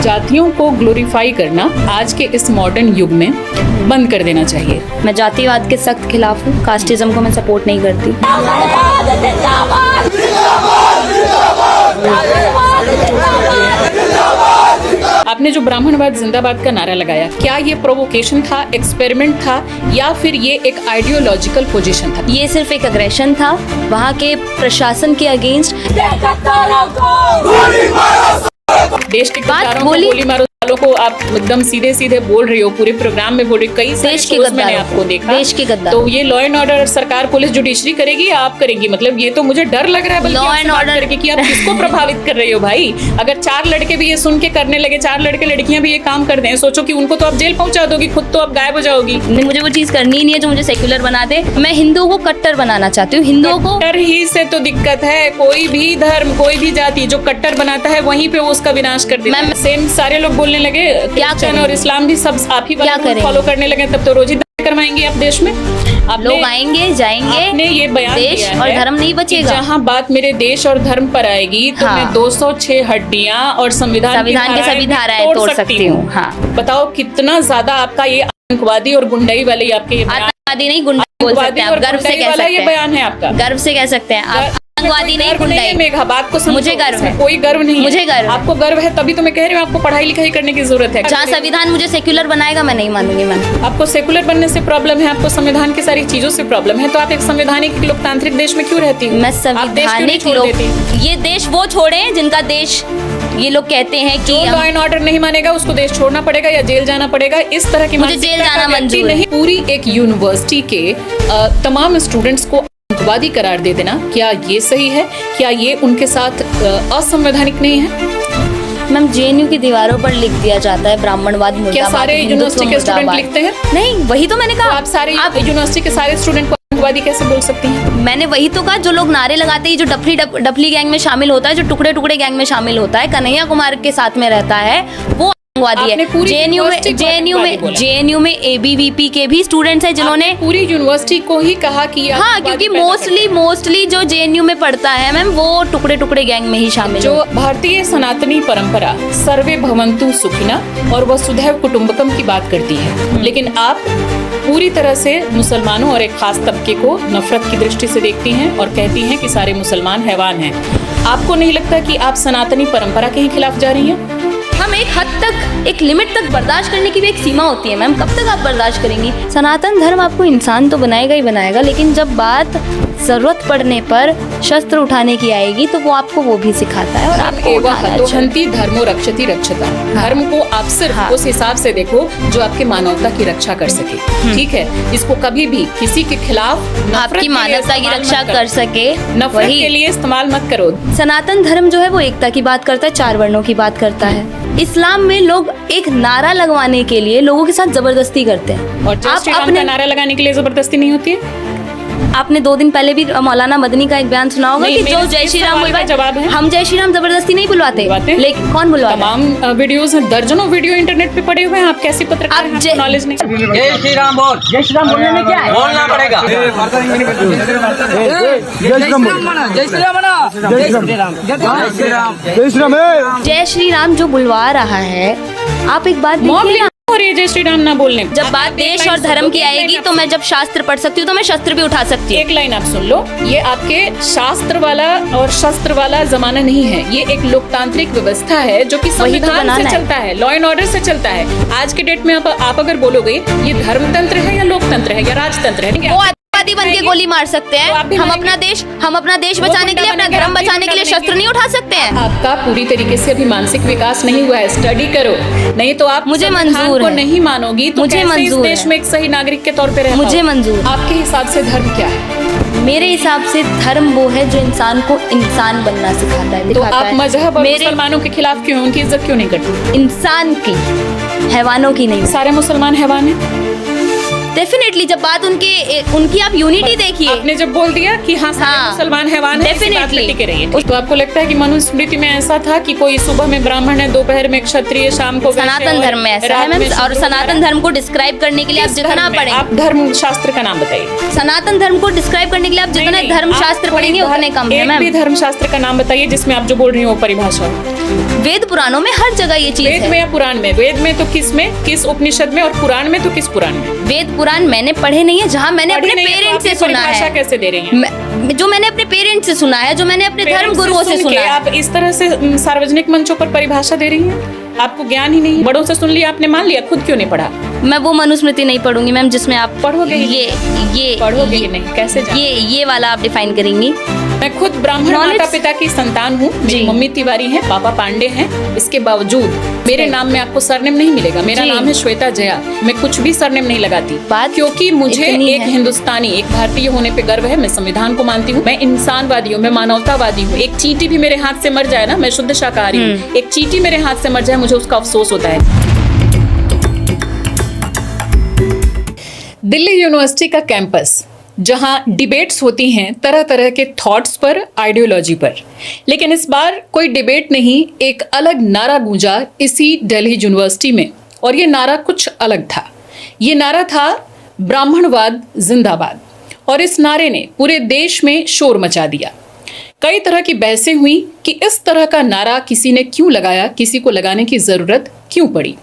जातियों को ग्लोरीफाई करना आज के इस मॉडर्न युग में बंद कर देना चाहिए। मैं जातिवाद के सख्त खिलाफ हूँ, कास्टिज्म को मैं सपोर्ट नहीं करती। आपने जो ब्राह्मणवाद जिंदाबाद का नारा लगाया, क्या ये प्रोवोकेशन था, एक्सपेरिमेंट था, या फिर ये एक आइडियोलॉजिकल पोजीशन था? ये सिर्फ एक अग्रेशन था वहाँ के प्रशासन के अगेंस्ट। देश के गद्दारों को गोली मारो वालों को आप एकदम सीधे सीधे बोल रही हो, पूरे प्रोग्राम में बोल रही हो, कई देश के शोज मैंने आपको देखा। देश के गद्दार। तो ये लॉ एंड ऑर्डर सरकार, पुलिस, जुडिशरी करेगी या आप करेंगी? मतलब ये तो मुझे डर लग रहा है लॉ एंड ऑर्डर कि आप किसको प्रभावित कर रही हो भाई। अगर 4 लड़के भी ये सुन के करने लगे, 4 लड़के लड़कियां भी ये काम कर दें, सोचो कि उनको तो आप जेल पहुंचा दोगी, खुद तो आप गायब हो जाओगी। मुझे वो चीज करनी ही नहीं है जो मुझे सेक्युलर बना दे। मैं हिंदुओं को कट्टर बनाना चाहती हूँ। हिंदुओं को कट्टर ही से तो दिक्कत है। कोई भी धर्म, कोई भी जाति जो कट्टर बनाता है वहीं पे वो उसका विनाश कर देता है। सेम सारे लोग बोलने लगे, क्रिश्चियन और इस्लाम भी सब आप ही फॉलो करने लगे, तब तो रोजी करवाएंगे आप देश में। लोग आएंगे जाएंगे, आपने ये बयान देश और धर्म नहीं बचेगा। जहाँ बात मेरे देश और धर्म पर आएगी तो मैं 206 हड्डियां और संविधान के सभी धाराएं तोड़ सकती हूँ। हाँ, बताओ कितना ज्यादा आपका ये आतंकवादी और गुंडाई वाले आपके आतंकवादी नहीं, गुंडा बोल सकते हैं आप, गर्व से कह सकते हैं। ये बयान है आपका, गर्व से कह सकते हैं आप। आतंकवादी नहीं, गुंडाई। मेघा, बात को समझो, मुझे गर्व है। कोई गर्व नहीं, मुझे गर्व। आपको गर्व है तभी तो मैं कह रही हूँ आपको पढ़ाई लिखाई करने की जरूरत है। जहाँ संविधान मुझे सेक्युलर बनाएगा मैं नहीं मानूंगी। मैं आपको सेकुलर बनने से प्रॉब्लम है, आपको संविधान की सारी चीजों से प्रॉब्लम है, तो आप एक संवैधानिक लोकतांत्रिक देश में क्यों रहती है? मैं संवैधानिक लोग, ये देश वो छोड़े जिनका देश ये लोग कहते हैं कि लॉ एंड ऑर्डर नहीं मानेगा उसको देश छोड़ना पड़ेगा या जेल जाना पड़ेगा। इस तरह की मुझे जेल जाना मंजूर नहीं। पूरी एक यूनिवर्सिटी के तमाम स्टूडेंट्स को आतंकवादी करार दे देना, क्या ये सही है? क्या ये उनके साथ असंवैधानिक नहीं है? मैम, जेएनयू की दीवारों पर लिख दिया जाता है ब्राह्मणवाद मुर्दाबाद। क्या सारे यूनिवर्सिटी के स्टूडेंट लिखते हैं? नहीं, वही तो मैंने कहा। तो आप सारे यूनिवर्सिटी के सारे स्टूडेंट को आतंकवादी कैसे बोल सकती हैं? मैंने वही तो कहा, जो लोग नारे लगाते हैं, जो डफली गैंग में शामिल होता है, जो टुकड़े टुकड़े गैंग में शामिल होता है, कन्हैया कुमार के साथ में रहता है, वो आतंकवादी है। जेएनयू में एबीवीपी के भी स्टूडेंट्स हैं जिन्होंने पूरी यूनिवर्सिटी को ही कहा कि हाँ, क्योंकि मोस्टली जो जेएनयू में पढ़ता है मैम, वो टुकड़े टुकड़े गैंग में ही शामिल। जो भारतीय सनातनी परंपरा सर्वे भवन्तु सुखिना और वसुधैव कुटुंबकम की बात करती है, लेकिन आप पूरी तरह से मुसलमानों और एक खास तबके को नफरत की दृष्टि से देखती हैं और कहती हैं कि सारे मुसलमान हैवान हैं। आपको नहीं लगता कि आप सनातनी परंपरा के ही खिलाफ जा रही हैं? हम एक हद तक, एक लिमिट तक बर्दाश्त करने की भी एक सीमा होती है मैम। कब तक आप बर्दाश्त करेंगी? सनातन धर्म आपको इंसान तो बनाएगा ही बनाएगा, लेकिन जब बात जरूरत पड़ने पर शस्त्र उठाने की आएगी तो वो आपको वो भी सिखाता है। और आपको धर्मो रक्षति रक्षता, धर्म को आप सिर्फ उस हिसाब से देखो जो आपके मानवता की रक्षा कर सके। ठीक है, इसको कभी भी किसी के खिलाफ आपकी मानवता की रक्षा कर सके नफरत के लिए इस्तेमाल मत करो। सनातन धर्म जो है वो एकता की बात करता है, 4 वर्णों की बात करता है। इस्लाम में लोग एक नारा लगवाने के लिए लोगों के साथ जबरदस्ती करते हैं, और आप अपने नारा लगाने के लिए जबरदस्ती नहीं होती है। आपने 2 दिन पहले भी मौलाना मदनी का एक बयान सुना होगा कि जो जय श्री राम बुलवाए, जवाब है हम जय श्री राम जबरदस्ती नहीं बुलवाते, लेकिन कौन बुलवाता? तमाम वीडियोस हैं, दर्जनों वीडियो इंटरनेट पे पड़े हुए हैं। आप कैसी पत्रकार हैं, आपको नॉलेज नहीं? जय श्री राम बोल, जय श्री राम बोलने में क्या है? बोलना पड़ेगा। जय श्री राम जो बुलवा रहा है, आप एक बात देखिए, और ये जय श्री राम ना बोलने, जब बात देश और धर्म की आएगी तो मैं जब शास्त्र पढ़ सकती हूँ तो मैं शस्त्र भी उठा सकती हूँ। एक लाइन आप सुन लो, ये आपके शास्त्र वाला और शस्त्र वाला जमाना नहीं है, ये एक लोकतांत्रिक व्यवस्था है जो कि संविधान से चलता है, लॉ एंड ऑर्डर से चलता है। आज के डेट में आप अगर बोलोगे ये धर्मतंत्र है या लोकतंत्र है या राजतंत्र है, आतंकवादी बन के गोली मार सकते हैं। हम अपना देश बचाने के लिए, अपना धर्म बचाने के लिए शस्त्र नहीं उठा सकते हैं। आपका पूरी तरीके से अभी मानसिक विकास नहीं हुआ है, स्टडी करो, नहीं तो आप मुझे मंजूर को नहीं मानोगी तो मुझे कैसे इस देश में एक सही नागरिक के तौर पे रहना? मुझे मंजूर। आपके हिसाब से धर्म क्या है? मेरे हिसाब से धर्म वो है जो इंसान को इंसान बनना सिखाता है। तो आप मजहब और मुसलमानों के खिलाफ क्यों, उनकी इज्जत क्यों नहीं करती? इंसान की, हैवानों की नहीं। सारे मुसलमान हैवान हैं? डेफिनेटली जब बात उनकी आप यूनिटी देखिए। आपने जब बोल दिया कि हाँ सारे मुसलमान हैवान है, इसी बात पे टिके रहिए। तो आपको लगता है कि मनुस्मृति में ऐसा था कि कोई सुबह में ब्राह्मण है, दोपहर में क्षत्रिय, शाम को वैश्य, सनातन धर्म में ऐसा है मैम, और सनातन धर्म को डिस्क्राइब करने के लिए आप जितना पढ़ेंगे, आप धर्म शास्त्र का नाम बताइए। सनातन धर्म को डिस्क्राइब करने के लिए आप जितना धर्म शास्त्र पढ़ेंगे उतने कम है मैम। एक भी धर्म शास्त्र का नाम बताइए जिसमें आप जो बोल रही हो परिभाषा हो। वेद पुराणों में हर जगह ये चीज है। वेद में या पुराण में? वेद में तो किस उपनिषद में, और पुराण में तो किस पुराण में? वेद पुराण मैंने पढ़े नहीं है, जहाँ मैंने अपने पेरेंट्स से सुना है। कैसे दे रही हैं? जो मैंने अपने पेरेंट्स से सुना है, जो मैंने अपने धर्म गुरुओं से सुना है। आप इस तरह से सार्वजनिक मंचों पर परिभाषा दे रही हैं? आपको ज्ञान ही नहीं, बड़ों से सुन लिया आपने, मान लिया, खुद क्यों नहीं पढ़ा? मैं वो मनुस्मृति नहीं पढ़ूंगी मैम जिसमें आप पढ़ोगे। ये पढ़ोगे ही नहीं, कैसे जाने? ये वाला आप डिफाइन करेंगी। मैं खुद ब्राह्मण माता पिता की संतान हूँ। मेरी मम्मी तिवारी हैं, पापा पांडे हैं। इसके बावजूद मेरे नाम में आपको सरनेम नहीं मिलेगा। मेरा नाम है श्वेता जया। मैं कुछ भी सरनेम नहीं लगाती, क्योंकि मुझे एक हिंदुस्तानी, एक भारतीय होने पे गर्व है। मैं संविधान को मानती हूँ, मैं इंसानवादी हूँ, मैं मानवतावादी हूँ। एक चींटी भी मेरे हाथ से मर जाए ना, मैं शुद्ध शाकाहारी हूँ, एक चींटी मेरे हाथ से मर जाए मुझे उसका अफसोस होता है। दिल्ली यूनिवर्सिटी का कैंपस, जहां डिबेट्स होती हैं तरह तरह के थॉट्स पर, आइडियोलॉजी पर, लेकिन इस बार कोई डिबेट नहीं, एक अलग नारा गूंजा इसी दिल्ली यूनिवर्सिटी में, और ये नारा कुछ अलग था। ये नारा था ब्राह्मणवाद जिंदाबाद, और इस नारे ने पूरे देश में शोर मचा दिया। कई तरह की बहसें हुई कि इस तरह का नारा किसी ने क्यों लगाया, किसी को लगाने की जरूरत क्यों पड़ी।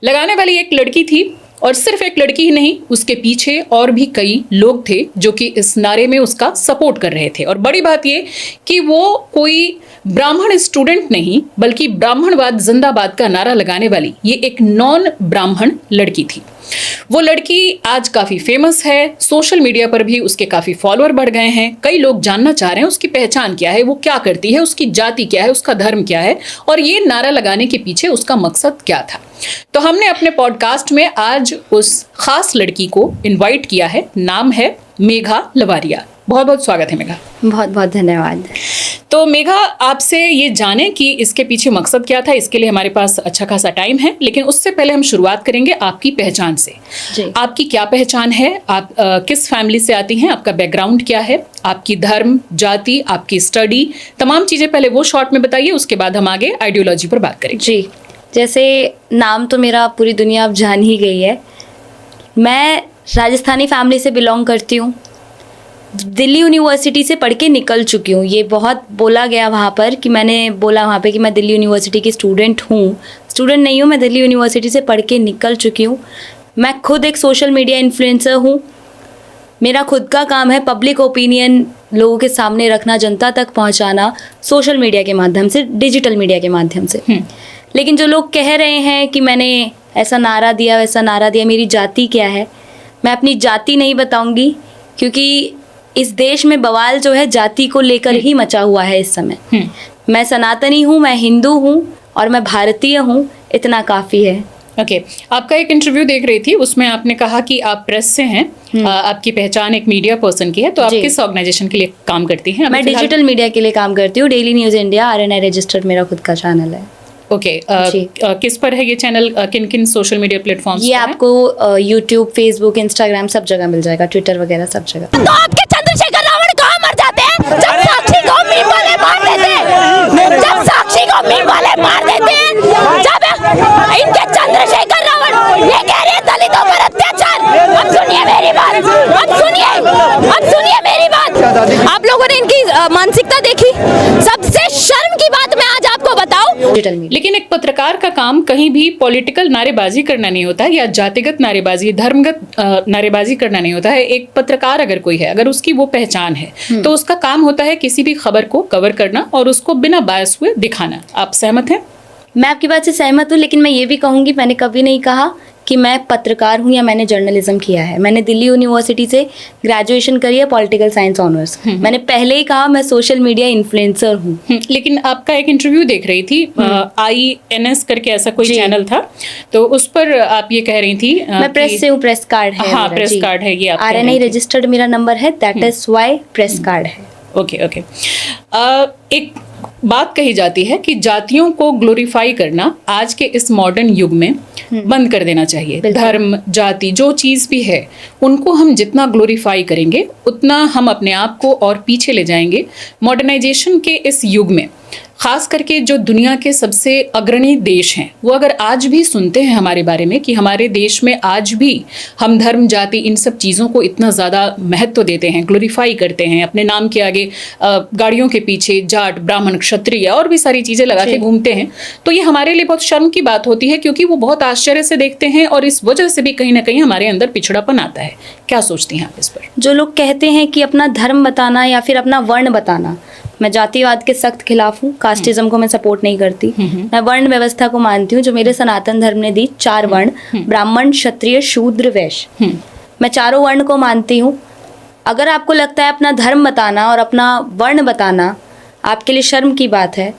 लगाने वाली एक लड़की थी, और सिर्फ एक लड़की ही नहीं, उसके पीछे और भी कई लोग थे जो कि इस नारे में उसका सपोर्ट कर रहे थे। और बड़ी बात ये कि वो कोई ब्राह्मण स्टूडेंट नहीं, बल्कि ब्राह्मणवाद जिंदाबाद का नारा लगाने वाली ये एक नॉन ब्राह्मण लड़की थी। वो लड़की आज काफी फेमस है, सोशल मीडिया पर भी उसके काफी फॉलोअर बढ़ गए हैं। कई लोग जानना चाह रहे हैं उसकी पहचान क्या है, वो क्या करती है, उसकी जाति क्या है, उसका धर्म क्या है, और ये नारा लगाने के पीछे उसका मकसद क्या था। तो हमने अपने पॉडकास्ट में आज उस खास लड़की को इनवाइट किया है। नाम है मेघा लवारिया। बहुत बहुत स्वागत है मेघा। बहुत बहुत धन्यवाद। तो मेघा, आपसे ये जाने कि इसके पीछे मकसद क्या था, इसके लिए हमारे पास अच्छा खासा टाइम है, लेकिन उससे पहले हम शुरुआत करेंगे आपकी पहचान से। आपकी क्या पहचान है, आप किस फैमिली से आती हैं, आपका बैकग्राउंड क्या है, आपकी धर्म, जाति, आपकी स्टडी, तमाम चीजें पहले वो शॉर्ट में बताइए, उसके बाद हम आगे आइडियोलॉजी पर बात करेंगे। जी, जैसे नाम तो मेरा पूरी दुनिया अब जान ही गई है। मैं राजस्थानी फैमिली से बिलोंग करती हूँ। दिल्ली यूनिवर्सिटी से पढ़ के निकल चुकी हूँ। ये बहुत बोला गया वहाँ पर कि मैंने बोला वहाँ पे कि मैं दिल्ली यूनिवर्सिटी की स्टूडेंट हूँ। स्टूडेंट नहीं हूँ, मैं दिल्ली यूनिवर्सिटी से पढ़ के निकल चुकी हूँ। मैं खुद एक सोशल मीडिया इन्फ्लुएंसर हूँ। मेरा खुद का काम है पब्लिक ओपिनियन लोगों के सामने रखना, जनता तक पहुँचाना, सोशल मीडिया के माध्यम से, डिजिटल मीडिया के माध्यम से। लेकिन जो लोग कह रहे हैं कि मैंने ऐसा नारा दिया, वैसा नारा दिया, मेरी जाति क्या है, मैं अपनी जाति नहीं बताऊंगी, क्योंकि इस देश में बवाल जो है जाति को लेकर ही मचा हुआ है इस समय। मैं सनातनी हूँ, मैं हिंदू हूँ और मैं भारतीय हूँ, इतना काफ़ी है। ओके, आपका एक इंटरव्यू देख रही थी, उसमें आपने कहा कि आप प्रेस से हैं, आपकी पहचान एक मीडिया पर्सन की है, तो आप किस ऑर्गेनाइजेशन के लिए काम करती हैं? मैं डिजिटल मीडिया के लिए काम करती हूँ। Daily news India RNI registered मेरा खुद का चैनल है। ओके, किस पर है ये चैनल, किन किन सोशल मीडिया प्लेटफॉर्म्स? ये आपको यूट्यूब, फेसबुक, इंस्टाग्राम सब जगह मिल जाएगा, ट्विटर वगैरह सब जगह। तो आपके चंद्रशेखर रावण कहाँ मर जाते हैं? जब साक्षी को मीम वाले मार देते हैं, जब साक्षी को मीम वाले मार देते हैं, जब इनके चंद्रशेखर रावण ये कह रहे हैं दलितों पर अत्याचार। अब सुनिए मेरी बात, अब सुनिए मेरी बात। आप लोगों ने इनकी मानसिकता देखी। सबसे शर्म की बात मैं आज आपको बताऊं, लेकिन एक पत्रकार का काम कहीं भी पॉलिटिकल नारेबाजी करना नहीं होता है, या जातिगत नारेबाजी, धर्मगत नारेबाजी करना नहीं होता है। एक पत्रकार अगर कोई है, अगर उसकी वो पहचान है, तो उसका काम होता है किसी भी खबर को कवर करना और उसको बिना बायस हुए दिखाना। आप सहमत हैं? मैं आपकी बात से सहमत हूँ, लेकिन मैं ये भी कहूँगी, मैंने कभी नहीं कहा कि मैं पत्रकार हूँ या मैंने जर्नलिज्म किया है। मैंने दिल्ली यूनिवर्सिटी से ग्रेजुएशन करी है, पॉलिटिकल साइंस ऑनर्स। मैंने पहले ही कहा मैं सोशल मीडिया इन्फ्लुएंसर हूँ। लेकिन आपका एक इंटरव्यू देख रही थी, INS करके ऐसा कोई चैनल था, तो उस पर आप ये कह रही थी मैं प्रेस से हूँ, प्रेस कार्ड है। हाँ, प्रेस कार्ड है, ये RNI रजिस्टर्ड मेरा नंबर है, that is why press card है। ओके। एक बात कही जाती है कि जातियों को ग्लोरीफाई करना आज के इस मॉडर्न युग में बंद कर देना चाहिए। धर्म, जाति, जो चीज़ भी है उनको हम जितना ग्लोरीफाई करेंगे उतना हम अपने आप को और पीछे ले जाएंगे। मॉडर्नाइजेशन के इस युग में खास करके जो दुनिया के सबसे अग्रणी देश हैं वो अगर आज भी सुनते हैं हमारे बारे में कि हमारे देश में आज भी हम धर्म, जाति, इन सब चीज़ों को इतना ज़्यादा महत्व देते हैं, ग्लोरीफाई करते हैं, अपने नाम के आगे गाड़ियों के पीछे जाट, ब्राह्मण, क्षत्रिय और भी सारी चीज़ें लगा के घूमते हैं, तो ये हमारे लिए बहुत शर्म की बात होती है क्योंकि वो बहुत आश्चर्य से देखते हैं और इस वजह से भी कहीं ना कहीं हमारे अंदर पिछड़ापन आता है। क्या सोचती हैं आप इस पर? जो लोग कहते हैं कि अपना धर्म बताना या फिर अपना वर्ण बताना, मैं जातिवाद के सख्त खिलाफ हूँ, कास्टिज्म को मैं सपोर्ट नहीं करती। मैं वर्ण व्यवस्था को मानती हूँ जो मेरे सनातन धर्म ने दी, 4 वर्ण, ब्राह्मण, क्षत्रिय, शूद्र, वैश्य। मैं चारों वर्ण को मानती हूँ। अगर आपको लगता है अपना धर्म बताना और अपना वर्ण बताना आपके लिए शर्म की बात है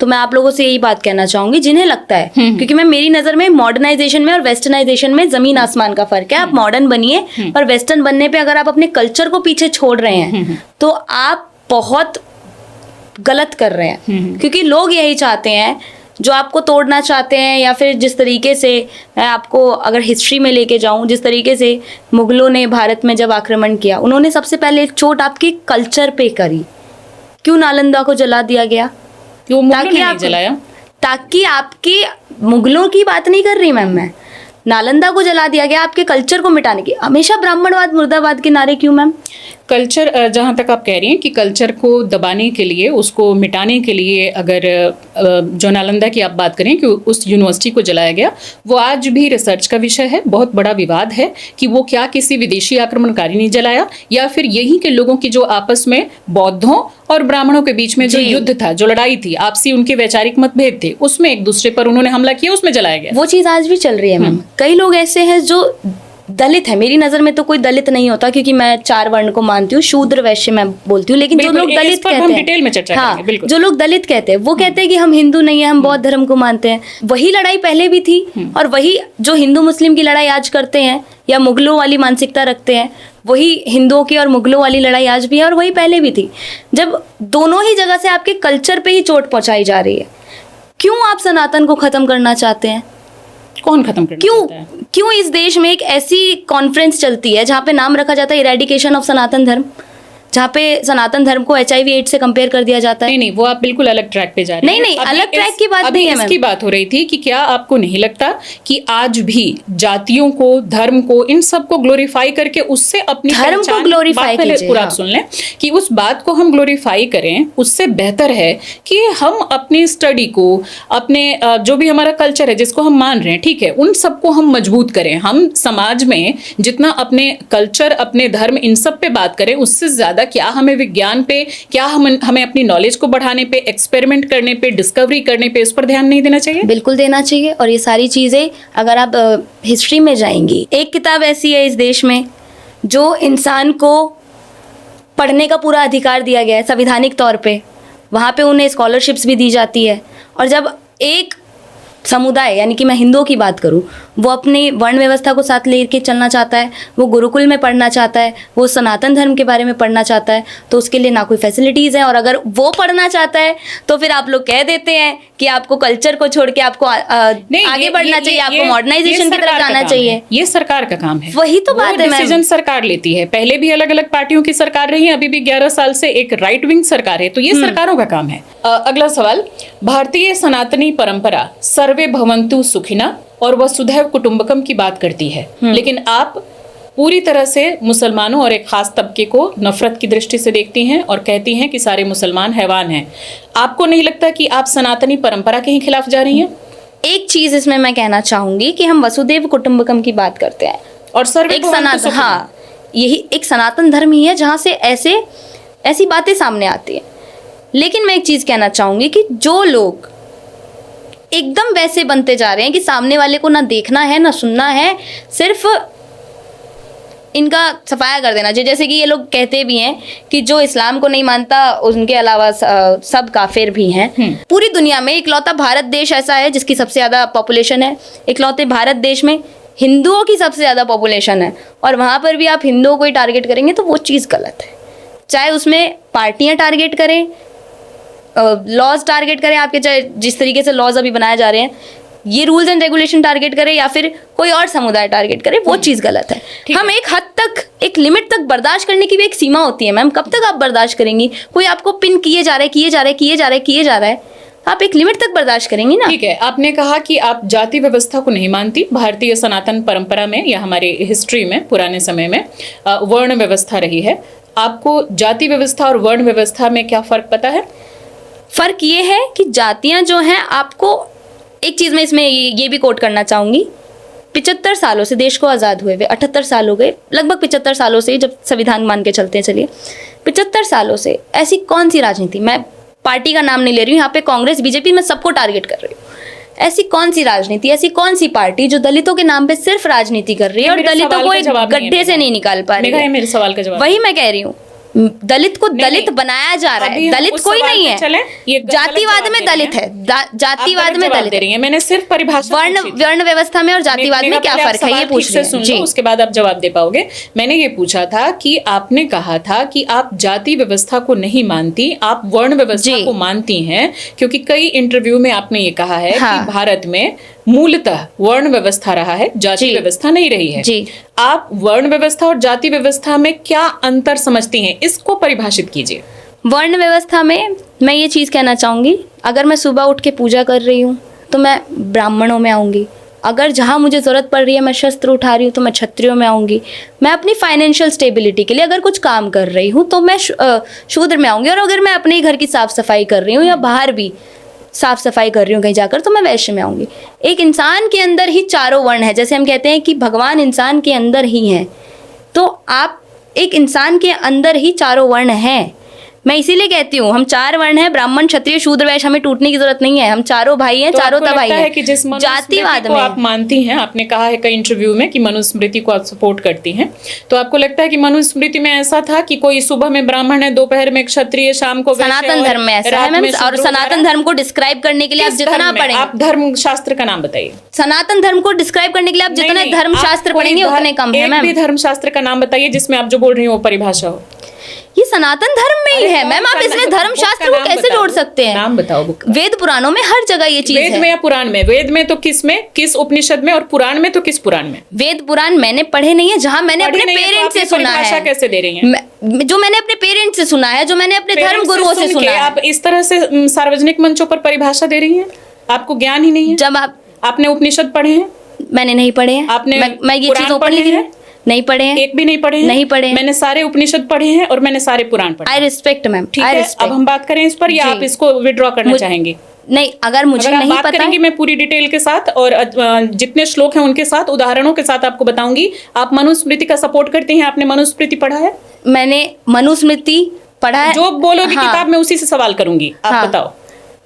तो मैं आप लोगों से यही बात कहना चाहूंगी जिन्हें लगता है, क्योंकि मैं मेरी नज़र में मॉडर्नाइजेशन में और वेस्टर्नाइजेशन में जमीन आसमान का फर्क है। आप मॉडर्न बनिए और वेस्टर्न बनने पे अगर आप अपने कल्चर को पीछे छोड़ रहे हैं तो आप बहुत गलत कर रहे हैं, क्योंकि लोग यही चाहते हैं जो आपको तोड़ना चाहते हैं। या फिर जिस तरीके से मैं आपको अगर हिस्ट्री में लेके जाऊं, जिस तरीके से मुगलों ने भारत में जब आक्रमण किया, उन्होंने सबसे पहले एक चोट आपके कल्चर पे करी। क्यों नालंदा को जला दिया गया? वो मुगलों ने नहीं जलाया, ताकि आपके मुगलों की बात नहीं कर रही मैं नालंदा को जला दिया गया आपके कल्चर को मिटाने की। हमेशा ब्राह्मणवाद, मुर्दाबाद के नारे क्यों मैम? कल्चर, जहाँ तक आप कह रही हैं कि कल्चर को दबाने के लिए, उसको मिटाने के लिए, अगर जो नालंदा की आप बात करें कि उस यूनिवर्सिटी को जलाया गया, वो आज भी रिसर्च का विषय है। बहुत बड़ा विवाद है कि वो क्या किसी विदेशी आक्रमणकारी ने जलाया या फिर यहीं के लोगों की जो आपस में बौद्धों और ब्राह्मणों के बीच में जो युद्ध था, जो लड़ाई थी, आपसी उनके वैचारिक मतभेद थे, उसमें एक दूसरे पर उन्होंने हमला किया, उसमें जलाया गया। वो चीज़ आज भी चल रही है मैम। कई लोग ऐसे हैं जो दलित है, मेरी नजर में तो कोई दलित नहीं होता क्योंकि मैं 4 वर्ण को मानती हूँ, शूद्र, वैश्य मैं बोलती हूँ। लेकिन जो लोग दलित कहते हैं, डिटेल में चर्चा करेंगे, बिल्कुल। जो लोग दलित कहते हैं वो कहते हैं कि हम हिंदू नहीं है, हम बौद्ध धर्म को मानते हैं। वही लड़ाई पहले भी थी और वही जो हिंदू मुस्लिम की लड़ाई आज करते हैं या मुगलों वाली मानसिकता रखते हैं, वही हिंदुओं की और मुगलों वाली लड़ाई आज भी है और वही पहले भी थी। जब दोनों ही जगह से आपके कल्चर पे ही चोट पहुंचाई जा रही है, क्यों आप सनातन को खत्म करना चाहते हैं? कौन खत्म करना चाहता है? क्यों इस देश में एक ऐसी कॉन्फ्रेंस चलती है जहाँ पे नाम रखा जाता है इरेडिकेशन ऑफ सनातन धर्म, जहाँ पे सनातन धर्म को HIV एड्स से कंपेयर कर दिया जाता है? नहीं, वो आप बिल्कुल अलग ट्रैक पे जा रहे हैं। नहीं, अलग ट्रैक की बात नहीं है। इसकी बात हो रही थी कि क्या आपको नहीं लगता कि आज भी जातियों को, धर्म को, इन सब को ग्लोरीफाई करके उससे अपनी धर्म को ग्लोरीफाई कीजिए। पूरा सुन लें कि उस बात को हम ग्लोरीफाई करें, उससे बेहतर है कि हम अपनी स्टडी को, अपने जो भी हमारा कल्चर है जिसको हम मान रहे हैं, ठीक है, उन सबको हम मजबूत करें। हम समाज में जितना अपने कल्चर, अपने धर्म, इन सब पे बात करें, उससे ज्यादा क्या हमें विज्ञान पे, क्या हमें अपनी नॉलेज को बढ़ाने पे, एक्सपेरिमेंट करने पे, डिस्कवरी करने पे, इस पर ध्यान नहीं देना चाहिए? बिल्कुल देना चाहिए। और ये सारी चीज़ें अगर आप हिस्ट्री में जाएंगी, एक किताब ऐसी है इस देश में जो इंसान को पढ़ने का पूरा अधिकार दिया गया है संवैधानिक तौर पे, वहाँ पे उन्हें स्कॉलरशिप्स भी दी जाती है। और जब एक समुदाय, यानी कि मैं हिंदुओं की बात करूं, वो अपनी वर्ण व्यवस्था को साथ लेके चलना चाहता है, वो गुरुकुल में पढ़ना चाहता है, वो सनातन धर्म के बारे में पढ़ना चाहता है, तो उसके लिए ना कोई फैसिलिटीज़ है। और अगर वो पढ़ना चाहता है तो फिर आप लोग कह देते हैं कि आपको कल्चर को छोड़ के आपको आगे बढ़ना चाहिए, आपको मॉडर्नाइजेशन की तरफ जाना चाहिए। ये सरकार का काम है, वही तो बात है। डिसीजन सरकार लेती है। पहले भी अलग अलग पार्टियों की सरकार रही है, अभी भी 11 साल से एक राइट विंग सरकार है, तो ये सरकारों का काम है। अगला सवाल, भारतीय सनातनी परंपरा सर्वे भवन्तु सुखिना और वसुधैव कुटुंबकम की बात करती है, लेकिन आप पूरी तरह से मुसलमानों और एक खास तबके को नफरत की दृष्टि से देखती हैं और कहती हैं कि सारे मुसलमान हैवान हैं। आपको नहीं लगता कि आप सनातनी परंपरा के ही खिलाफ जा रही हैं? एक चीज इसमें मैं कहना चाहूंगी कि हम वसुधैव कुटुंबकम की बात करते हैं और सर्वे सनातन, हाँ, यही एक सनातन धर्म ही है जहाँ से ऐसी बातें सामने आती हैं। लेकिन मैं एक चीज कहना चाहूंगी कि जो लोग एकदम वैसे बनते जा रहे हैं कि सामने वाले को ना देखना है ना सुनना है, सिर्फ इनका सफाया कर देना चाहिए। जैसे कि ये लोग कहते भी हैं कि जो इस्लाम को नहीं मानता उनके अलावा सब काफिर भी हैं। पूरी दुनिया में इकलौता भारत देश ऐसा है जिसकी सबसे ज़्यादा पॉपुलेशन है। इकलौते भारत देश में हिंदुओं की सबसे ज़्यादा पॉपुलेशन है और वहाँ पर भी आप हिंदुओं को ही टारगेट करेंगे तो वो चीज़ गलत है। चाहे उसमें पार्टियाँ टारगेट करें, लॉज टारगेट करें, आपके चाहे जिस तरीके से लॉज अभी बनाए जा रहे हैं, ये रूल्स एंड रेगुलेशन टारगेट करे या फिर कोई और समुदाय टारगेट करे, वो चीज़ गलत है। हम एक हद तक, एक लिमिट तक बर्दाश्त करने की भी एक सीमा होती है मैम। कब तक आप बर्दाश्त करेंगी? कोई आपको पिन किए जा रहा है, आप एक लिमिट तक बर्दाश्त करेंगी ना। ठीक है, आपने कहा कि आप जाति व्यवस्था को नहीं मानती। भारतीय सनातन परंपरा में या हमारे हिस्ट्री में, पुराने समय में वर्ण व्यवस्था रही है। आपको जाति व्यवस्था और वर्ण व्यवस्था में क्या फर्क पता है? फर्क ये है कि जातियां जो हैं, आपको एक चीज़ में इसमें ये भी कोट करना चाहूँगी, 75 सालों से देश को आज़ाद हुए हुए 78 साल हो गए, लगभग 75 सालों से, जब संविधान मान के चलते हैं, चलिए 75 सालों से ऐसी कौन सी राजनीति, मैं पार्टी का नाम नहीं ले रही हूँ यहाँ पे, कांग्रेस बीजेपी, मैं सबको टारगेट कर रही हूँ, ऐसी कौन सी राजनीति, ऐसी कौन सी पार्टी जो दलितों के नाम पे सिर्फ राजनीति कर रही है और दलितों को एक गड्ढे से नहीं निकाल पा रही है? मेरे सवाल का जवाब वही मैं कह रही हूँ, दलित को दलित बनाया जा रहा है। दलित कोई नहीं है, जातिवाद में दलित है, जातिवाद में दलित है। मैंने सिर्फ परिभाषा वर्ण व्यवस्था में और जातिवाद में क्या फर्क है, ये पूछ रहे हैं जी। उसके बाद आप जवाब दे पाओगे। मैंने ये पूछा था कि आपने कहा था कि आप जाति व्यवस्था को नहीं मानती, आप वर्ण व्यवस्था को मानती हैं, क्योंकि कई इंटरव्यू में आपने ये कहा है कि भारत में मूलतः वर्ण व्यवस्था रहा है, जाति व्यवस्था नहीं रही है जी। आप वर्ण व्यवस्था और जाति व्यवस्था में क्या अंतर समझती हैं, इसको परिभाषित कीजिए। वर्ण व्यवस्था में मैं ये चीज़ कहना चाहूँगी, अगर मैं सुबह उठ के पूजा कर रही हूँ तो मैं ब्राह्मणों में आऊँगी, अगर जहाँ मुझे ज़रूरत पड़ रही है मैं शस्त्र उठा रही हूँ तो मैं क्षत्रियों में आऊँगी, मैं अपनी फाइनेंशियल स्टेबिलिटी के लिए अगर कुछ काम कर रही हूँ तो मैं शूद्र में आऊँगी, और अगर मैं अपने घर की साफ़ सफाई कर रही हूँ या बाहर भी साफ सफाई कर रही हूँ कहीं जाकर तो मैं वैश्य में आऊँगी। एक इंसान के अंदर ही चारों वर्ण है, जैसे हम कहते हैं कि भगवान इंसान के अंदर ही हैं, तो आप एक इंसान के अंदर ही चारों वर्ण हैं। मैं इसीलिए कहती हूँ हम 4 वर्ण हैं, ब्राह्मण क्षत्रिय शूद्र वैश्य, हमें टूटने की जरूरत नहीं है, हम चारों भाई हैं, चारों तबाही हैं। कि जिस जातिवाद में आप मानती हैं, आपने कहा है कई इंटरव्यू में कि मनुस्मृति को आप सपोर्ट करती हैं, तो आपको लगता है कि मनुस्मृति में ऐसा था कि कोई सुबह में ब्राह्मण है, दोपहर में क्षत्रिय, शाम को सनातन धर्म में ऐसा है मैम, और सनातन धर्म को डिस्क्राइब करने के लिए आप जितना पढ़ेंगे, आप धर्म शास्त्र का नाम बताइए। सनातन धर्म को डिस्क्राइब करने के लिए आप जितना धर्म शास्त्र पढ़ेंगे उतने कम है मैम। धर्म शास्त्र का नाम बताइए जिसमें आप जो बोल रही हो वो परिभाषा हो। ये सनातन धर्म में ही है मैम, आप इसमें धर्म शास्त्र को कैसे जोड़ सकते हैं? नाम बताओ। वेद पुराणों में हर जगह ये चीज है। वेद में या पुराण में? वेद में तो किस में, किस उपनिषद में, और पुराण में तो किस पुराण में? वेद पुराण मैंने पढ़े नहीं है, जहाँ मैंने अपने पेरेंट्स से सुना है। कैसे दे रही हैं? जो मैंने अपने पेरेंट्स से सुना है, जो मैंने अपने धर्म गुरुओं से सुना है। आप इस तरह से सार्वजनिक मंचों पर परिभाषा दे रही हैं, आपको ज्ञान ही नहीं है। जब आपने उपनिषद पढ़े हैं? मैंने नहीं पढ़े हैं। आपने मैं ये चीज ओपनली है नहीं पढ़े हैं, एक भी नहीं पढ़े हैं? नहीं पढ़े हैं। मैंने सारे उपनिषद पढ़े हैं और मैंने सारे पुराण पढ़े। आई रिस्पेक्ट मैम, ठीक है। अब हम बात करें इस पर या आप इसको विड्रॉ करना चाहेंगे? नहीं, अगर मुझे नहीं बात पता करेंगे मैं पूरी डिटेल के साथ और जितने श्लोक हैं उनके साथ, उदाहरणों के साथ आपको बताऊंगी। आप मनुस्मृति का सपोर्ट करते हैं? आपने मनुस्मृति पढ़ा है? मैंने मनुस्मृति पढ़ा है। जो बोलोगी किताब में उसी से सवाल करूंगी, आप बताओ।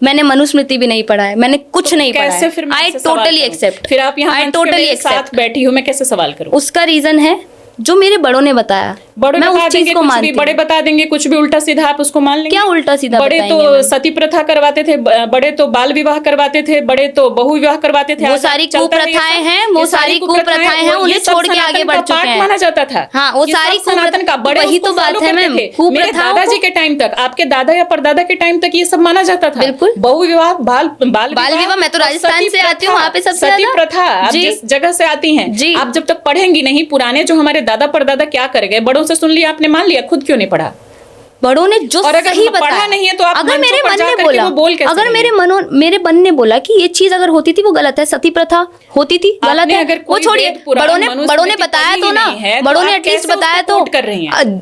मैंने मनुस्मृति भी नहीं पढ़ा है, मैंने कुछ नहीं पढ़ा है। फिर आई टोटली एक्सेप्ट। फिर आप यहाँ टोटली साथ बैठी हो, मैं कैसे सवाल करूँ? उसका रीजन है जो मेरे बड़ों ने बताया, बड़े मैं उस चीज को मानती हूँ। बड़े बता देंगे कुछ भी उल्टा सीधा, आप उसको मान लेंगे? क्या उल्टा सीधा? बड़े तो सती प्रथा करवाते थे, बड़े तो बाल विवाह करवाते थे, बड़े तो बहु विवाह करवाते थे। वो सारी कुप्रथाएं हैं, वो सारी कुप्रथाएं हैं, उन्हें छोड़ के आगे बढ़ चुके हैं। माना जाता था। हाँ, वो सारी सनातन का बड़े, वही तो बात है मैम। मेरे दादाजी के टाइम तक, आपके दादा या परदादा के टाइम तक ये सब माना जाता था। बिल्कुल। बहु विवाह, बाल विवाह। मैं तो राजस्थान से आती हूँ, वहाँ पे सबसे सती प्रथा, आप जिस जगह से आती हैं, आप जब तक पढ़ेंगी नहीं पुराने जो हमारे दादा परदादा क्या कर गए, बड़ों से सुन लिया आपने, मान लिया, खुद क्यों नहीं पढ़ा? बड़ों ने जो सही पढ़ा नहीं है तो आप अगर मेरे मन ने बोला, अगर मेरे मन ने बोला कि ये चीज अगर होती थी वो गलत है, सती प्रथा होती थी गलत है, अगर वो छोड़िए, बड़ों ने बताया तो ना, बड़ों ने एटलीस्ट बताया तो। कर रही हैं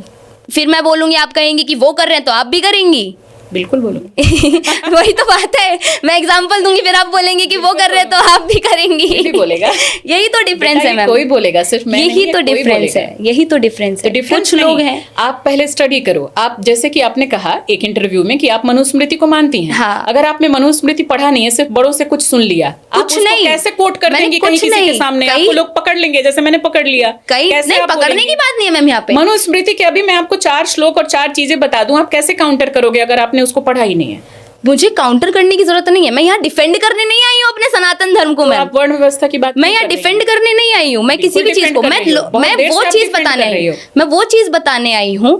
फिर मैं बोलूंगी, आप कहेंगी कि वो कर रहे हैं तो आप भी करेंगी। बिल्कुल बोलूंगी। वही तो बात है, मैं एग्जांपल दूंगी, फिर आप बोलेंगे कि वो कर रहे हैं तो आप भी करेंगी। बोलेगा। यही तो डिफरेंस है मैम। कोई बोलेगा, सिर्फ मैं यही तो डिफरेंस है, यही तो डिफरेंस है। कुछ लोग हैं, आप पहले स्टडी करो। आप जैसे कि आपने कहा एक इंटरव्यू में कि आप मनुस्मृति को मानती हैं। हाँ। अगर आपने मनुस्मृति पढ़ा नहीं है, सिर्फ बड़ों से कुछ सुन लिया, कुछ नहीं, कैसे कोट कर देंगे कहीं किसी के सामने? आपको लोग पकड़ लेंगे, जैसे मैंने पकड़ लिया। नहीं, पकड़ने की बात नहीं है मैम यहाँ पे। मनुस्मृति के अभी मैं आपको 4 श्लोक और 4 चीजें बता दूं, आप कैसे काउंटर करोगे अगर आपने उसको पढ़ा ही नहीं है? मुझे काउंटर करने की जरूरत नहीं है, मैं यहाँ डिफेंड करने नहीं आई हूँ अपने सनातन धर्म को। मैं वर्ण व्यवस्था की बात, मैं यहाँ डिफेंड करने नहीं आई हूँ, मैं किसी भी चीज को, मैं वो चीज बताने आई हूँ, मैं वो चीज बताने आई हूँ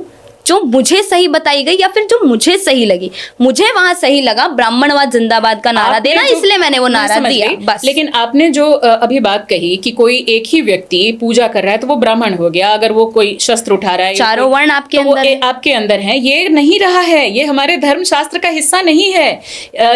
जो मुझे सही बताई गई या फिर जो मुझे सही लगी, मुझे वहां सही लगा ब्राह्मणवाद जिंदाबाद का नारा आपने देना, जो- इसलिए मैंने वो मैं नारा समझ दिया गई, बस। लेकिन आपने जो अभी बात कही कि कोई एक ही व्यक्ति पूजा कर रहा है तो वो ब्राह्मण हो गया, अगर वो कोई शस्त्र उठा रहा है या चारों कोई- वर्ण आपके तो वो अंदर है। आपके अंदर है, ये नहीं रहा है, ये हमारे धर्म शास्त्र का हिस्सा नहीं है।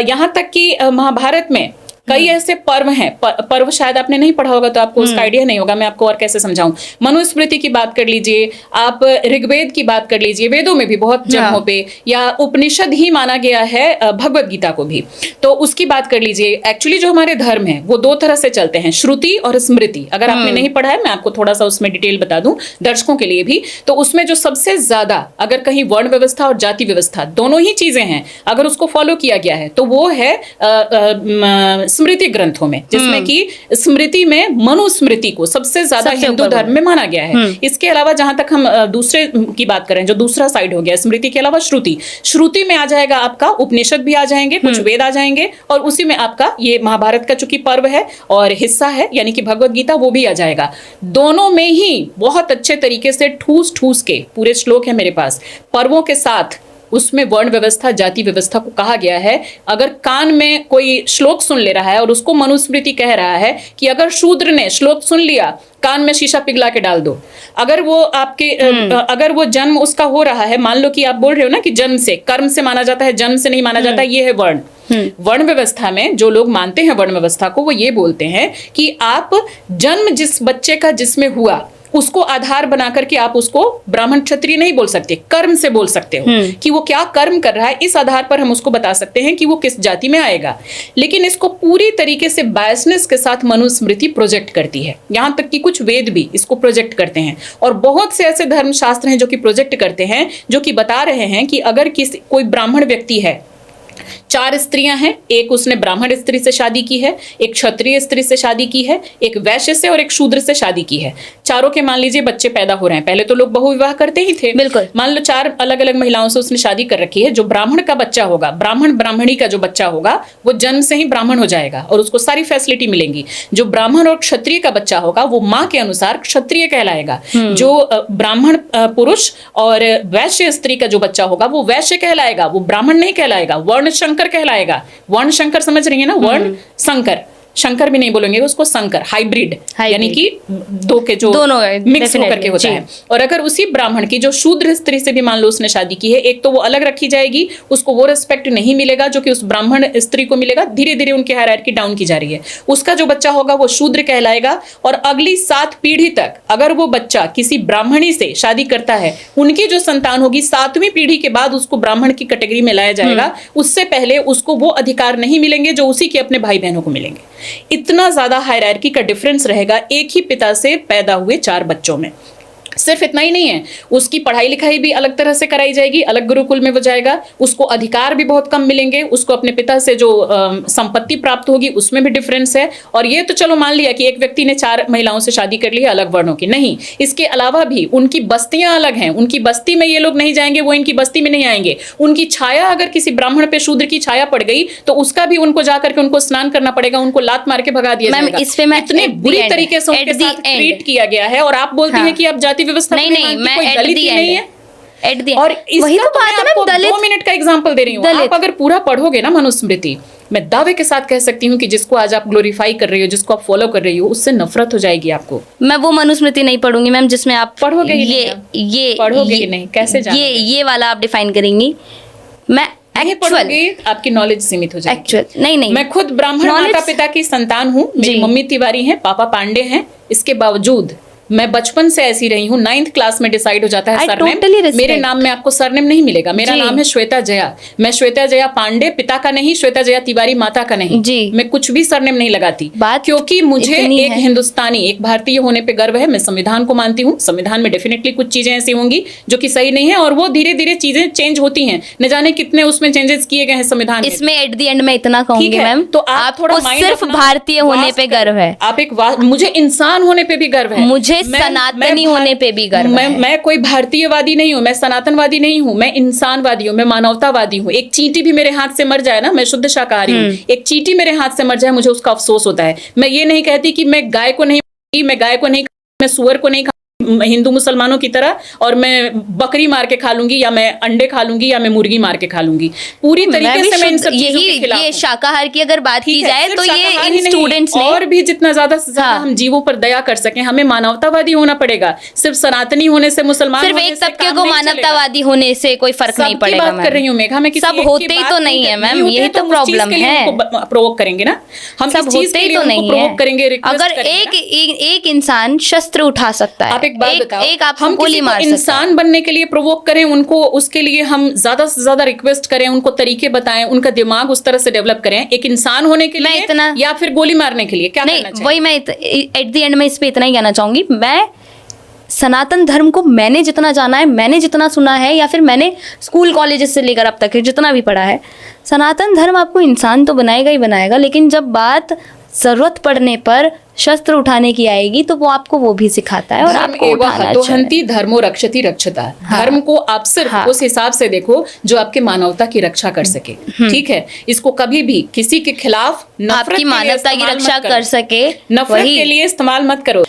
यहाँ तक कि महाभारत में कई ऐसे पर्व हैं, पर्व शायद आपने नहीं पढ़ा होगा तो आपको उसका आइडिया नहीं होगा, मैं आपको और कैसे समझाऊं। मनुस्मृति की बात कर लीजिए, आप ऋग्वेद की बात कर लीजिए, वेदों में भी बहुत जगहों पे, या उपनिषद ही माना गया है भगवत गीता को भी, तो उसकी बात कर लीजिए। एक्चुअली जो हमारे धर्म है वो दो तरह से चलते हैं, श्रुति और स्मृति। अगर आपने नहीं पढ़ा है, मैं आपको थोड़ा सा उसमें डिटेल बता दूं दर्शकों के लिए भी। तो उसमें जो सबसे ज्यादा, अगर कहीं वर्ण व्यवस्था और जाति व्यवस्था दोनों ही चीजें हैं, अगर उसको फॉलो किया गया है तो वो है स्मृति ग्रंथों में, जिसमें कि स्मृति में मनुस्मृति को सबसे ज्यादा सबसे हिंदू ऊपर धर्म में माना गया है। इसके अलावा जहां तक हम दूसरे की बात करें, जो दूसरा साइड हो गया स्मृति के अलावा श्रुति, श्रुति में आ जाएगा आपका उपनिषद भी आ जाएंगे, कुछ वेद आ जाएंगे, और उसी में आपका ये महाभारत का चूंकि पर्व है और हिस्सा है, यानी कि भगवत गीता, वो भी आ जाएगा। दोनों में ही बहुत अच्छे तरीके से ठूस ठूस के पूरे श्लोक है मेरे पास, पर्वों के साथ उसमें वर्ण व्यवस्था जाति व्यवस्था को कहा गया है। अगर कान में कोई श्लोक सुन ले रहा है और उसको मनुस्मृति कह रहा है कि अगर शूद्र ने श्लोक सुन लिया, कान में शीशा पिघला के डाल दो। अगर वो आपके अगर वो जन्म उसका हो रहा है, मान लो कि आप बोल रहे हो ना कि जन्म से, कर्म से माना जाता है, जन्म से नहीं माना जाता, ये है वर्ण। वर्ण व्यवस्था में जो लोग मानते हैं वर्ण व्यवस्था को, वो ये बोलते हैं कि आप जन्म जिस बच्चे का जिसमें हुआ उसको आधार बना करके आप उसको ब्राह्मण क्षत्रिय नहीं बोल सकते, कर्म से बोल सकते हो कि वो क्या कर्म कर रहा है, इस आधार पर हम उसको बता सकते हैं कि वो किस जाति में आएगा। लेकिन इसको पूरी तरीके से बायसनेस के साथ मनुस्मृति प्रोजेक्ट करती है, यहां तक कि कुछ वेद भी इसको प्रोजेक्ट करते हैं, और बहुत से ऐसे धर्मशास्त्र हैं जो कि प्रोजेक्ट करते हैं, जो कि बता रहे हैं कि अगर किसी कोई ब्राह्मण व्यक्ति है, 4 स्त्रियां हैं, एक उसने ब्राह्मण स्त्री से शादी की है, एक क्षत्रिय स्त्री से शादी की है, एक वैश्य से और एक शूद्र से शादी की है, चारों के मान लीजिए बच्चे पैदा हो रहे हैं। पहले तो लोग बहुविवाह करते ही थे, बिल्कुल। मान लो 4 अलग अलग महिलाओं से उसने शादी कर रखी है। जो ब्राह्मण का बच्चा होगा, ब्राह्मण ब्राह्मणी का जो बच्चा होगा, वो जन्म से ही ब्राह्मण हो जाएगा और उसको सारी फैसिलिटी मिलेंगी। जो ब्राह्मण और क्षत्रिय का बच्चा होगा, वो माँ के अनुसार क्षत्रिय कहलाएगा। जो ब्राह्मण पुरुष और वैश्य स्त्री का जो बच्चा होगा, वो वैश्य कहलाएगा, वो ब्राह्मण नहीं कहलाएगा, वर्ण शंकर कहलाएगा। वर्ण शंकर समझ रही है ना, वर्ण संकर, शंकर भी नहीं बोलेंगे उसको, संकर, हाइब्रिड, यानी कि दो के जो दोनों मिक्स होकर के होता है। और अगर उसी ब्राह्मण की जो शूद्र स्त्री से भी मान लो उसने शादी की है, एक तो वो अलग रखी जाएगी, उसको वो रिस्पेक्ट नहीं मिलेगा जो कि उस ब्राह्मण स्त्री को मिलेगा। धीरे धीरे उनकी हायरार्की डाउन की जा रही है। उसका जो बच्चा होगा वो शूद्र कहलाएगा, और अगली 7 पीढ़ी तक अगर वो बच्चा किसी ब्राह्मणी से शादी करता है, उनकी जो संतान होगी 7वीं पीढ़ी के बाद उसको ब्राह्मण की कैटेगरी में लाया जाएगा। उससे पहले उसको वो अधिकार नहीं मिलेंगे जो उसी के अपने भाई बहनों को मिलेंगे। इतना ज्यादा हायरार्की का डिफरेंस रहेगा एक ही पिता से पैदा हुए 4 बच्चों में। सिर्फ इतना ही नहीं है, उसकी पढ़ाई लिखाई भी अलग तरह से कराई जाएगी, अलग गुरुकुल में वो जाएगा, उसको अधिकार भी बहुत कम मिलेंगे, उसको अपने पिता से जो संपत्ति प्राप्त होगी उसमें भी डिफरेंस है। और ये तो चलो मान लिया कि एक व्यक्ति ने 4 महिलाओं से शादी कर ली है अलग वर्णों की, नहीं, इसके अलावा भी उनकी बस्तियां अलग हैं। उनकी बस्ती में ये लोग नहीं जाएंगे, वो इनकी बस्ती में नहीं आएंगे। उनकी छाया, अगर किसी ब्राह्मण पे शूद्र की छाया पड़ गई तो उसका भी उनको जाकर के उनको स्नान करना पड़ेगा, उनको लात मार के भगा दिया जाएगा। इस पे मैं इतने बुरी तरीके से उनके साथ ट्रीट किया गया है, और आप बोलती हैं कि आप जाति व्यवस्था नहीं, मैं कोई दलित ही नहीं है। और वही इसका तो तो बात मैं है, आपको मैं दलित 2 मिनट का एग्जांपल दे रही हूँ। आप अगर पूरा पढ़ोगे ना मनुस्मृति, मैं दावे के साथ कह सकती हूँ कि जिसको आज आप ग्लोरीफाई कर रही हो, जिसको आप फॉलो कर रही हो, उससे नफरत हो जाएगी आपको। मैं वो मनुस्मृति नहीं पढ़ूंगी मैम जिसमें आप पढ़ोगे ही ये नहीं, ये पढ़ोगे ही नहीं, कैसे जानोगे? ये वाला आप डिफाइन करेंगी। मैं नहीं पढ़ोगे, आपकी नॉलेज सीमित हो जाएगी। एक्चुअल नहीं, मैं खुद ब्राह्मण माता पिता की संतान हूँ, मेरी मम्मी तिवारी हैं, पापा पांडे हैं। इसके बावजूद मैं बचपन से ऐसी रही हूँ। 9th क्लास में डिसाइड हो जाता है सरनेम। मेरे नाम में आपको सरनेम नहीं मिलेगा। मेरा नाम है श्वेता जया। मैं श्वेता जया पांडे पिता का नहीं, श्वेता जया तिवारी माता का नहीं जी। मैं कुछ भी सरनेम नहीं लगाती, क्योंकि मुझे एक हिंदुस्तानी, एक भारतीय होने पे गर्व है। मैं संविधान को मानती हूँ। संविधान में डेफिनेटली कुछ चीजें ऐसी होंगी जो कि सही नहीं है, और वो धीरे धीरे चीजें चेंज होती हैं। न जाने कितने उसमें चेंजेस किए गए हैं संविधान में। इसमें एट द एंड में इतना कहूंगी मैम, तो आप थोड़ा सिर्फ भारतीय होने पे गर्व है। आप एक मुझे इंसान होने पे भी गर्व है। मुझे सनातनी होने पे भी गर्व है। मैं कोई भारतीयवादी नहीं हूँ, मैं सनातनवादी नहीं हूँ, मैं इंसानवादी हूँ, मैं मानवतावादी हूँ। एक चींटी भी मेरे हाथ से मर जाए ना, मैं शुद्ध शाकाहारी हूँ, एक चींटी मेरे हाथ से मर जाए मुझे उसका अफसोस होता है। मैं ये नहीं कहती कि मैं गाय को नहीं, मैं गाय को नहीं, मैं सुअर को नहीं हिंदू मुसलमानों की तरह और मैं बकरी मार के खा लूंगी या मैं अंडे खा लूंगी या मैं मुर्गी मार के खा लूंगी। पूरी तरीके से मैं इन सब चीजों के खिलाफ ये हूं। शाकाहार की अगर बात की ठीक है, जाए सिर्फ तो ये शाकाहारी इन नहीं, स्टूडेंट्स ने और भी जितना ज्यादा से ज्यादा हाँ। हम जीवों पर दया कर सकें, हमें मानवतावादी होना पड़ेगा। सिर्फ सनातनी होने से, मुसलमान सिर्फ होने एक से तबके काम को नहीं चलेगा। मानवतावादी होने से कोई फर्क नहीं सबकी पड़ेगा बात मैम। कर रही हूँ मेघा, मैं किसी सब एक की होते ही बात तो नहीं नहीं है कर- मैम, नहीं होते यही तो हम उस चीज प्रॉब्लम के लिए है। उनको प्रोवोक करेंगे ना, हम सब इस चीज होते के ही लिए तो उनको नहीं प्रोवोक है। करेंगे, रिक्वेस्ट अगर करेंगे ना। एक इंसान शस्त्र उठा सकता है, आप एक बात बताओ, एक आपको हम गोली किसी को मार सकता है। इंसान बनने के लिए प्रोवोक करें उनको, उसके लिए हम ज्यादा से ज्यादा रिक्वेस्ट करें, उनको तरीके बताएं, उनका दिमाग उस तरह से डेवलप करें एक इंसान होने के मैं लिए इतना- या फिर गोली मारने के लिए, क्या करना नहीं चाहिए? वही मैं एट द एंड में इस पे इतना ही कहना चाहूंगी। मैं सनातन धर्म को मैंने जितना जाना है, मैंने जितना सुना है, या फिर मैंने स्कूल कॉलेजेस से लेकर अब तक जितना भी पढ़ा है, सनातन धर्म आपको इंसान तो बनाएगा ही बनाएगा, लेकिन जब बात जरूरत पड़ने पर शस्त्र उठाने की आएगी तो वो आपको वो भी सिखाता है और धर्म आपको एवं उठाना चाहिए। हतोहंति धर्मो रक्षति रक्षता। धर्म को आप सिर्फ हाँ। उस हिसाब से देखो जो आपके मानवता की रक्षा कर सके, ठीक है। इसको कभी भी किसी के खिलाफ नफरत आपकी के लिए मानवता की इस्तेमाल रक्षा मत करो। कर सके, नफरत वही के लिए इस्तेमाल मत करो।